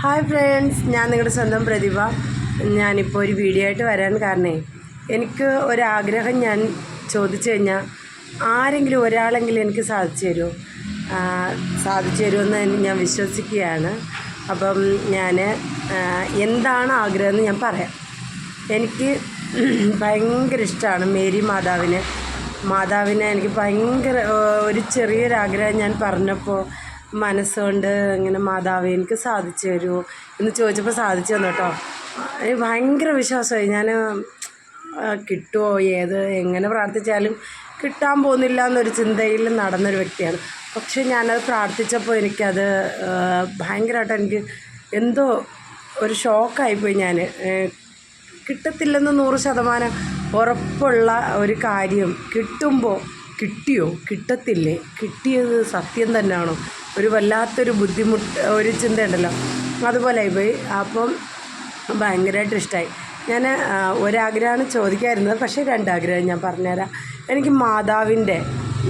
Hi friends, ഞാൻ നിങ്ങളുടെ സ്വന്തം പ്രതിഭ. ഞാനിപ്പോൾ ഒരു വീഡിയോ ആയിട്ട് വരാൻ കാരണേ, എനിക്ക് ഒരാഗ്രഹം ഞാൻ ചോദിച്ചു കഴിഞ്ഞാൽ ആരെങ്കിലും ഒരാളെങ്കിലും എനിക്ക് സാധിച്ചു തരുമെന്ന് ഞാൻ വിശ്വസിക്കുകയാണ്. അപ്പം ഞാൻ എന്താണ് ആഗ്രഹം എന്ന് ഞാൻ പറയാം. എനിക്ക് ഭയങ്കര ഇഷ്ടമാണ് മേരി മാതാവിനെ എനിക്ക് ഭയങ്കര ഒരു ചെറിയൊരാഗ്രഹം ഞാൻ പറഞ്ഞപ്പോൾ മനസ്സുകൊണ്ട് ഇങ്ങനെ മാതാവ് എനിക്ക് സാധിച്ചു തരുമോ എന്ന് ചോദിച്ചപ്പോൾ സാധിച്ചു തന്നു കേട്ടോ. എനിക്ക് ഭയങ്കര വിശ്വാസമായി. ഞാൻ കിട്ടുമോ, എങ്ങനെ പ്രാർത്ഥിച്ചാലും കിട്ടാൻ പോകുന്നില്ല എന്നൊരു ചിന്തയിൽ നടന്നൊരു വ്യക്തിയാണ്. പക്ഷേ ഞാനത് പ്രാർത്ഥിച്ചപ്പോൾ എനിക്കത് ഭയങ്കരമായിട്ട് എനിക്ക് എന്തോ ഒരു ഷോക്കായിപ്പോയി. ഞാൻ കിട്ടത്തില്ലെന്ന് 100% ഉറപ്പുള്ള ഒരു കാര്യം കിട്ടിയോ, കിട്ടത്തില്ലേ, കിട്ടിയത് സത്യം തന്നെയാണോ, ഒരു വല്ലാത്തൊരു ഒരു ചിന്തയുണ്ടല്ലോ, അതുപോലെ ആയിപ്പോയി. അപ്പം ഭയങ്കരമായിട്ട് ഇഷ്ടമായി. ഞാൻ ഒരാഗ്രഹമാണ് ചോദിക്കാതിരുന്നത്, പക്ഷേ 2 ആഗ്രഹം ഞാൻ പറഞ്ഞുതരാം. എനിക്ക് മാതാവിൻ്റെ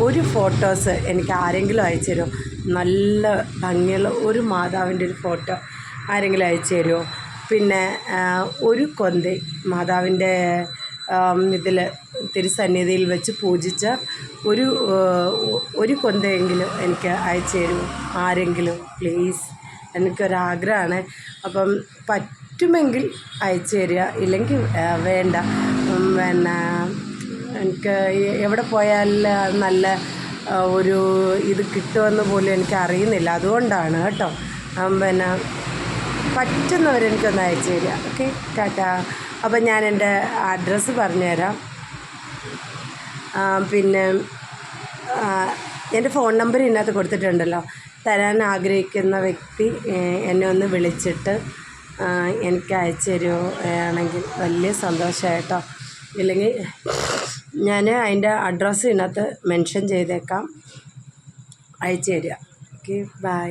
ഒരു ഫോട്ടോസ് എനിക്ക് ആരെങ്കിലും അയച്ചു തരുമോ? നല്ല ഭംഗിയുള്ള ഒരു മാതാവിൻ്റെ ഒരു ഫോട്ടോ ആരെങ്കിലും അയച്ചു തരുമോ? പിന്നെ ഒരു കൊന്ത മാതാവിൻ്റെ ഇതിൽ തിരുസന്നിധിയിൽ വെച്ച് പൂജിച്ച ഒരു കൊന്തയെങ്കിലും എനിക്ക് അയച്ചു തരുമോ ആരെങ്കിലും? പ്ലീസ്, എനിക്കൊരാഗ്രഹമാണ്. അപ്പം പറ്റുമെങ്കിൽ അയച്ചു തരിക, ഇല്ലെങ്കിൽ വേണ്ട. പിന്നെ എനിക്ക് എവിടെ പോയാലും നല്ല ഒരു ഇത് കിട്ടുമെന്ന് പോലും എനിക്ക് അറിയുന്നില്ല. അതുകൊണ്ടാണ് കേട്ടോ. പിന്നെ പറ്റുന്നവരെനിക്കൊന്ന് അയച്ചു തരിക. ഓക്കെ, ടാറ്റാ. അപ്പം ഞാൻ എൻ്റെ അഡ്രസ്സ് പറഞ്ഞുതരാം. പിന്നെ എൻ്റെ ഫോൺ നമ്പർ ഇതിനകത്ത് കൊടുത്തിട്ടുണ്ടല്ലോ. തരാൻ ആഗ്രഹിക്കുന്ന വ്യക്തി എന്നെ ഒന്ന് വിളിച്ചിട്ട് എനിക്ക് അയച്ചു തരുമോ ആണെങ്കിൽ വലിയ സന്തോഷമായിട്ടോ. ഇല്ലെങ്കിൽ ഞാൻ അതിൻ്റെ അഡ്രസ്സ് ഇതിനകത്ത് മെൻഷൻ ചെയ്തേക്കാം. അയച്ചു തരിക. Okay, by.